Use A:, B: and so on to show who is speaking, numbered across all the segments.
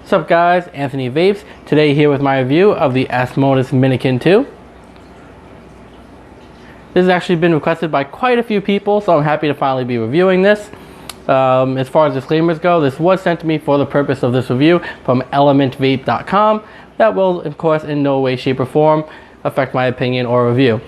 A: What's up guys, Anthony Vapes. Today here with my review of the Asmodus Minikin 2. This has actually been requested by quite a few people, so I'm happy to finally be reviewing this. As far as disclaimers go, this was sent to me for the purpose of this review from elementvape.com. That will, of course, in no way, shape, or form affect my opinion or review.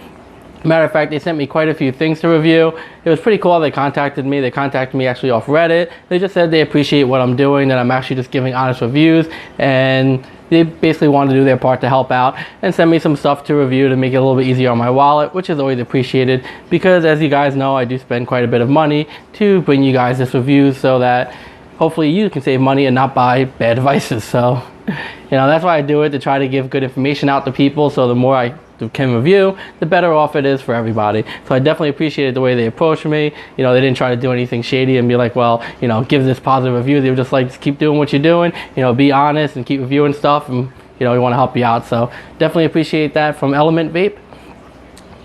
A: Matter of fact, they sent me quite a few things to review. It was pretty cool. They contacted me. They contacted me actually off Reddit. They just said they appreciate what I'm doing, that I'm actually just giving honest reviews, and they basically wanted to do their part to help out and send me some stuff to review to make it a little bit easier on my wallet, which is always appreciated because, as you guys know, I do spend quite a bit of money to bring you guys this review so that hopefully you can save money and not buy bad devices. So, that's why I do it, to try to give good information out to people, so the more I can review, the better off it is for everybody. So I definitely appreciated the way they approached me. They didn't try to do anything shady and be like, well, give this positive review. They were just like, just keep doing what you're doing, be honest and keep reviewing stuff, and we want to help you out. So definitely appreciate that from Element Vape.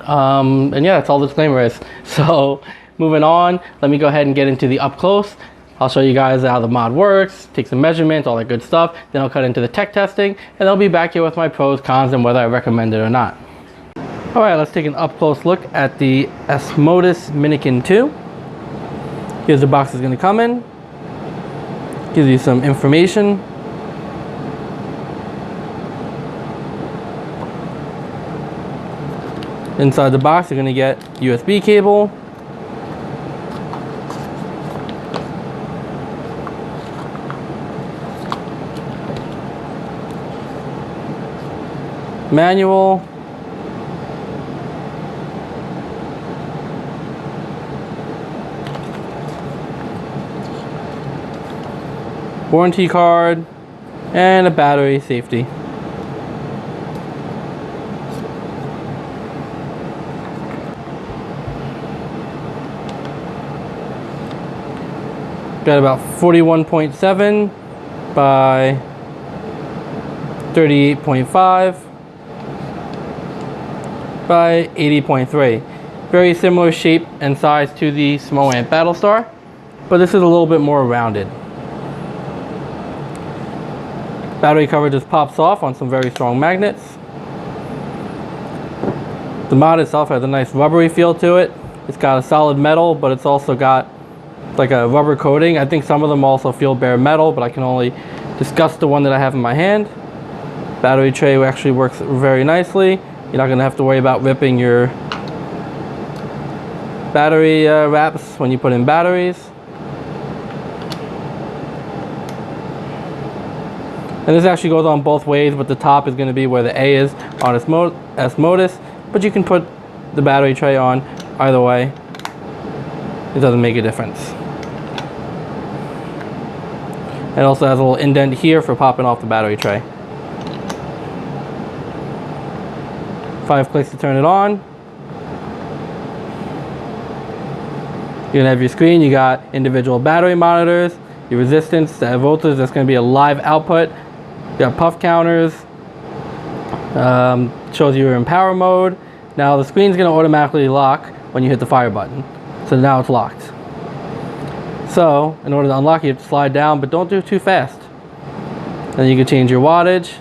A: And yeah, that's all the disclaimer is. So moving on, let me go ahead and get into the up close. I'll show you guys how the mod works, take some measurements, all that good stuff. Then I'll cut into the tech testing, and I'll be back here with my pros, cons, and whether I recommend it or not. All right, let's take an up-close look at the Asmodus Minikin 2. Here's the box it's going to come in. Gives you some information. Inside the box, you're going to get USB cable, manual, warranty card, and a battery safety. Got about 41.7 by 38.5 by 80.3. Very similar shape and size to the Small Ant Battlestar, but this is a little bit more rounded. Battery cover just pops off on some very strong magnets. The mod itself has a nice rubbery feel to it. It's got a solid metal, but it's also got like a rubber coating. I think some of them also feel bare metal, but I can only discuss the one that I have in my hand. Battery tray actually works very nicely. You're not going to have to worry about ripping your battery wraps when you put in batteries. And this actually goes on both ways, but the top is going to be where the A is on Asmodus, but you can put the battery tray on either way. It doesn't make a difference. It also has a little indent here for popping off the battery tray. 5 clicks to turn it on. You're gonna have your screen. You got individual battery monitors, your resistance, the voltage. That's gonna be a live output. You got puff counters. Shows you you're in power mode. Now the screen's gonna automatically lock when you hit the fire button. So now it's locked. So in order to unlock, you have to slide down, but don't do it too fast. Then you can change your wattage,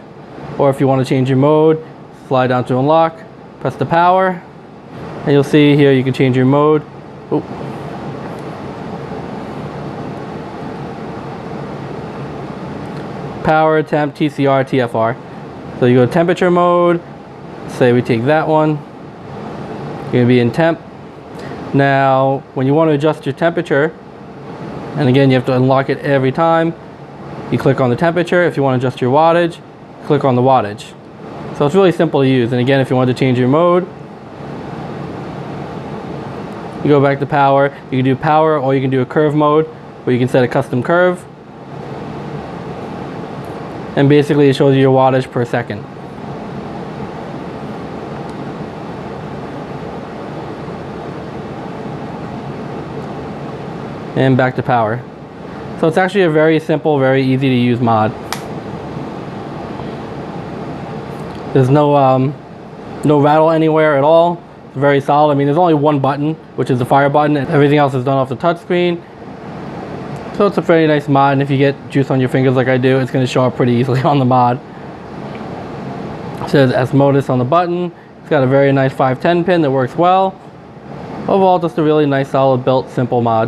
A: or if you want to change your mode, slide down to unlock, press the power, and you'll see here you can change your mode. Ooh. Power, temp, TCR, TFR. So you go to temperature mode. Say we take that one. You're going to be in temp. Now, when you want to adjust your temperature, and again, you have to unlock it every time, you click on the temperature. If you want to adjust your wattage, click on the wattage. So it's really simple to use. And again, if you want to change your mode, you go back to power. You can do power, or you can do a curve mode, where you can set a custom curve. And basically it shows you your wattage per second. And back to power. So it's actually a very simple, very easy to use mod. There's no rattle anywhere at all. It's very solid. I mean, there's only one button, which is the fire button, and everything else is done off the touchscreen. So it's a very nice mod, and if you get juice on your fingers like I do, it's going to show up pretty easily on the mod. It says Asmodus on the button. It's got a very nice 510 pin that works well. Overall, just a really nice, solid built, simple mod.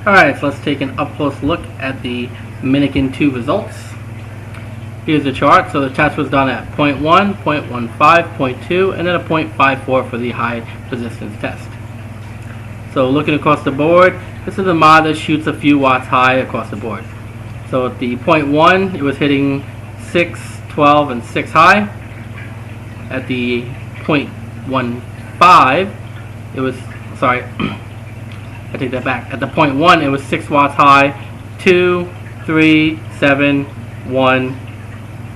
A: Alright, so let's take an up-close look at the Minikin 2 results. Here's the chart. So the test was done at 0.1, 0.15, 0.2, and then a 0.54 for the high resistance test. So looking across the board, this is a mod that shoots a few watts high across the board. So at the 0.1, it was hitting 6, 12, and 6 high. At the 0.15, it was, sorry, I take that back. At the 0.1, it was 6 watts high, 2, 3, 7, 1,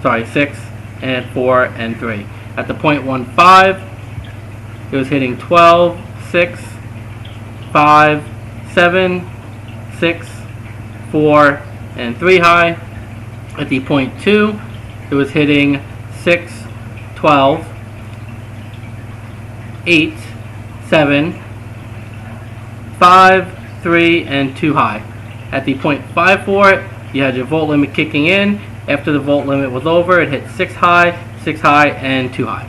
A: sorry, 6, and 4, and 3. At the 0.15, it was hitting 12, 6, 5, 7, 6, 4, and 3 high. At the 0.2, it was hitting 6, 12, 8, 7, 5, 3, and 2 high. At the 0.54, you had your volt limit kicking in. After the volt limit was over, it hit 6 high, and 2 high.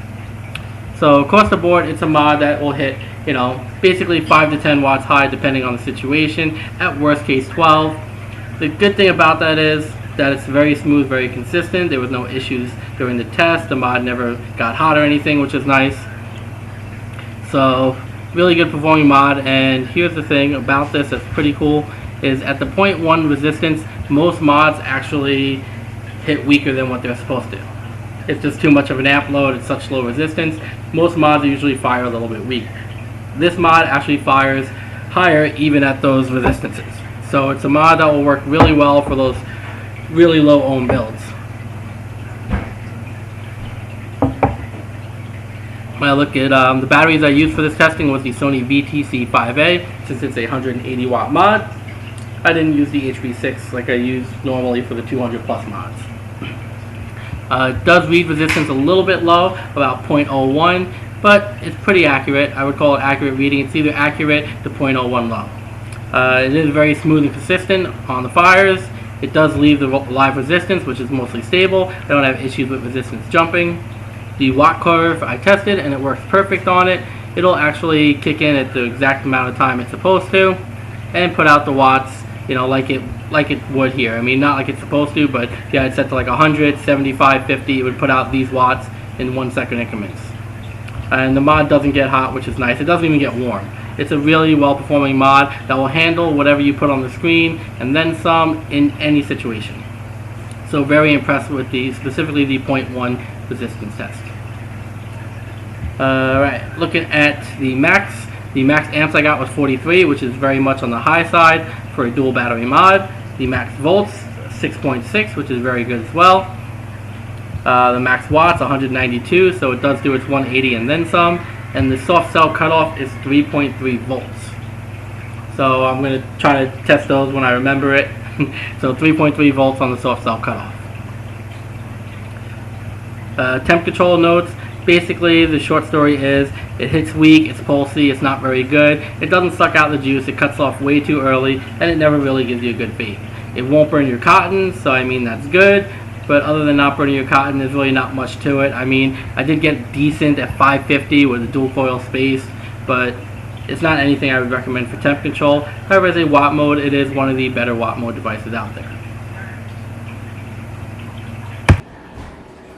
A: So across the board, it's a mod that will hit, you know, basically 5 to 10 watts high depending on the situation. At worst case 12. The good thing about that is that it's very smooth, very consistent. There was no issues during the test. The mod never got hot or anything, which is nice. So really good performing mod. And here's the thing about this that's pretty cool is at the 0.1 resistance, most mods actually hit weaker than what they're supposed to. It's just too much of an amp load at such low resistance. Most mods usually fire a little bit weak. This mod actually fires higher even at those resistances. So it's a mod that will work really well for those really low ohm builds. When I look at the batteries I used for this testing was the Sony VTC5A, since it's a 180 watt mod. I didn't use the HB6 like I use normally for the 200 plus mods. It does read resistance a little bit low, about 0.01, but it's pretty accurate. I would call it accurate reading. It's either accurate to 0.01 low. It is very smooth and consistent on the fires. It does leave the live resistance, which is mostly stable. I don't have issues with resistance jumping. The watt curve I tested and it works perfect on it. It'll actually kick in at the exact amount of time it's supposed to and put out the watts, you know, like it would here. I mean, not like it's supposed to, but yeah, it's set to like 100, 75, 50. It would put out these watts in 1 second increments. And the mod doesn't get hot, which is nice. It doesn't even get warm. It's a really well-performing mod that will handle whatever you put on the screen and then some in any situation. So very impressed with specifically the 0.1 resistance test. Alright, looking at the max amps I got was 43, which is very much on the high side for a dual battery mod. The max volts, 6.6, which is very good as well. The max watts, 192, so it does do its 180 and then some. And the soft cell cutoff is 3.3 volts. So I'm going to try to test those when I remember it. So 3.3 volts on the soft cell cutoff. Temp control notes. Basically, the short story is it hits weak, it's pulsy, it's not very good. It doesn't suck out the juice, it cuts off way too early, and it never really gives you a good fade. It won't burn your cotton, so I mean that's good. But other than not burning your cotton, there's really not much to it. I mean, I did get decent at 550 with a dual coil space, but it's not anything I would recommend for temp control. However, as a watt mode, it is one of the better watt mode devices out there.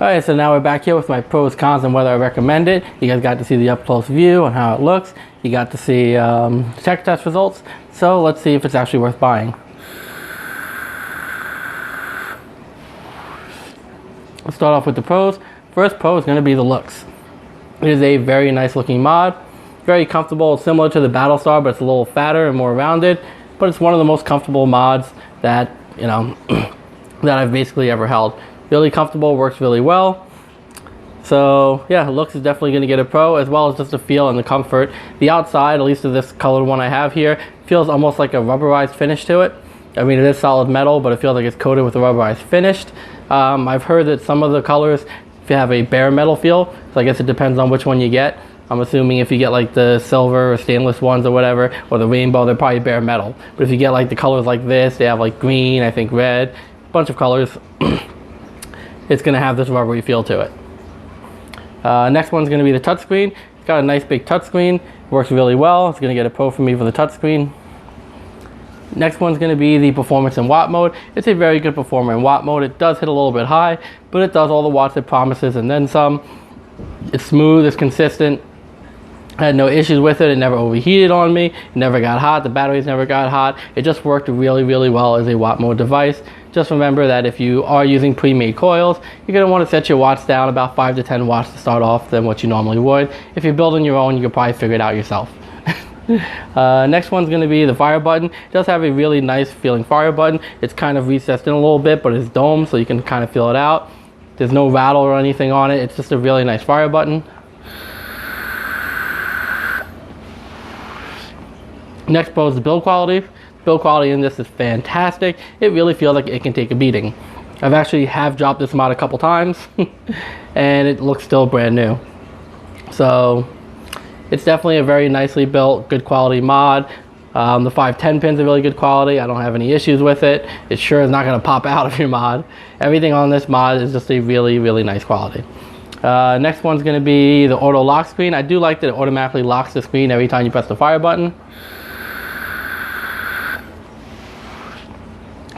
A: Alright, so now we're back here with my pros, cons, and whether I recommend it. You guys got to see the up-close view on how it looks. You got to see tech test results. So let's see if it's actually worth buying. Let's start off with the pros. First pro is going to be the looks. It is a very nice looking mod. Very comfortable, similar to the Battlestar, but it's a little fatter and more rounded. But it's one of the most comfortable mods that, you know, that I've basically ever held. Really comfortable, works really well. So yeah, looks is definitely going to get a pro, as well as just the feel and the comfort. The outside, at least of this colored one I have here, feels almost like a rubberized finish to it. I mean, it is solid metal, but it feels like it's coated with a rubberized finish. I've heard that some of the colors have a bare metal feel, so I guess it depends on which one you get. I'm assuming if you get like the silver or stainless ones or whatever, or the rainbow, they're probably bare metal. But if you get like the colors like this, they have like green, I think red, a bunch of colors, it's gonna have this rubbery feel to it. Next one's gonna be the touchscreen. It's got a nice big touchscreen, works really well. It's gonna get a pro for me for the touchscreen. Next one's going to be the performance in watt mode. It's a very good performer in watt mode. It does hit a little bit high, but it does all the watts it promises and then some. It's smooth, it's consistent. I had no issues with it. It never overheated on me. It never got hot. The batteries never got hot. It just worked really, really well as a watt mode device. Just remember that if you are using pre-made coils, you're going to want to set your watts down about 5 to 10 watts to start off than what you normally would. If you're building your own, you could probably figure it out yourself. Next one's going to be the fire button. It does have a really nice feeling fire button. It's kind of recessed in a little bit, but it's domed, so you can kind of feel it out. There's no rattle or anything on it. It's just a really nice fire button. Next pro is the build quality. Build quality in this is fantastic. It really feels like it can take a beating. I've actually dropped this mod a couple times and it looks still brand new. So it's definitely a very nicely built, good quality mod. The 510 pins are really good quality. I don't have any issues with it. It sure is not going to pop out of your mod. Everything on this mod is just a really, really nice quality. Next one's going to be the auto lock screen. I do like that it automatically locks the screen every time you press the fire button.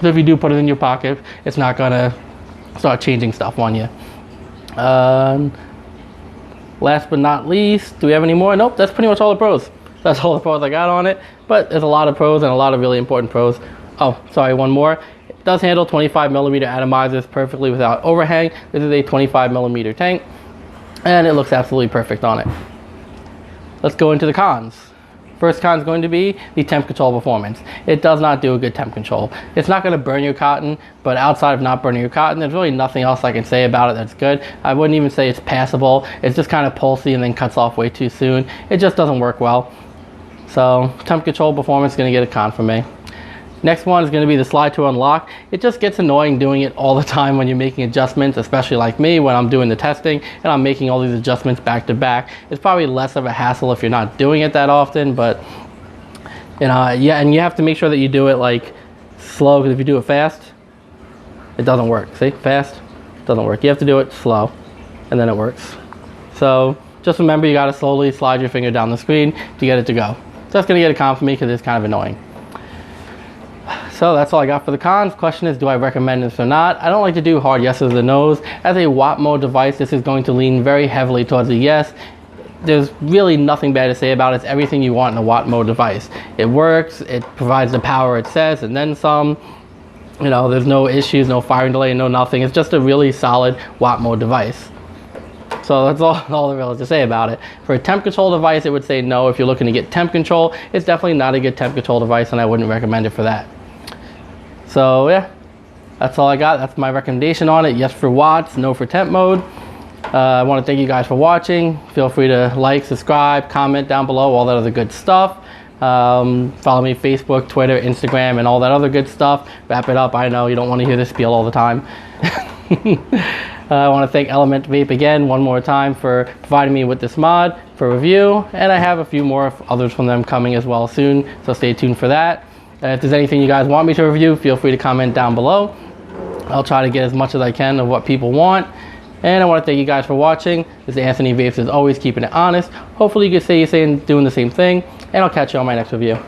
A: So if you do put it in your pocket, it's not going to start changing stuff on you. Last but not least, do we have any more? Nope, that's pretty much all the pros. That's all the pros I got on it, but there's a lot of pros and a lot of really important pros. Oh, sorry, one more. It does handle 25mm atomizers perfectly without overhang. This is a 25mm tank, and it looks absolutely perfect on it. Let's go into the cons. First con is going to be the temp control performance. It does not do a good temp control. It's not going to burn your cotton, but outside of not burning your cotton, there's really nothing else I can say about it that's good. I wouldn't even say it's passable. It's just kind of pulsy and then cuts off way too soon. It just doesn't work well. So temp control performance is going to get a con from me. Next one is going to be the slide to unlock. It just gets annoying doing it all the time when you're making adjustments, especially like me when I'm doing the testing and I'm making all these adjustments back to back. It's probably less of a hassle if you're not doing it that often, but you know, yeah, and you have to make sure that you do it like slow, because if you do it fast, it doesn't work. See, fast doesn't work. You have to do it slow and then it works. So just remember, you got to slowly slide your finger down the screen to get it to go. So that's going to get a con for me because it's kind of annoying. So that's all I got for the cons. Question is, do I recommend this or not? I don't like to do hard yeses or nos. As a watt mode device, this is going to lean very heavily towards a yes. There's really nothing bad to say about it. It's everything you want in a watt mode device. It works, it provides the power it says, and then some. You know, there's no issues, no firing delay, no nothing. It's just a really solid watt mode device. So that's all there is to say about it. For a temp control device, it would say no. If you're looking to get temp control, it's definitely not a good temp control device, and I wouldn't recommend it for that. So yeah, that's all I got. That's my recommendation on it. Yes for watts, no for temp mode. I want to thank you guys for watching. Feel free to like, subscribe, comment down below, all that other good stuff. Follow me Facebook, Twitter, Instagram, and all that other good stuff. Wrap it up. I know you don't want to hear this spiel all the time. I want to thank Element Vape again one more time for providing me with this mod for review, and I have a few more others from them coming as well soon, so stay tuned for that. If there's anything you guys want me to review, feel free to comment down below. I'll try to get as much as I can of what people want. And I want to thank you guys for watching. This is Anthony Vapes, as always, keeping it honest. Hopefully you can say you're doing the same thing, and I'll catch you on my next review.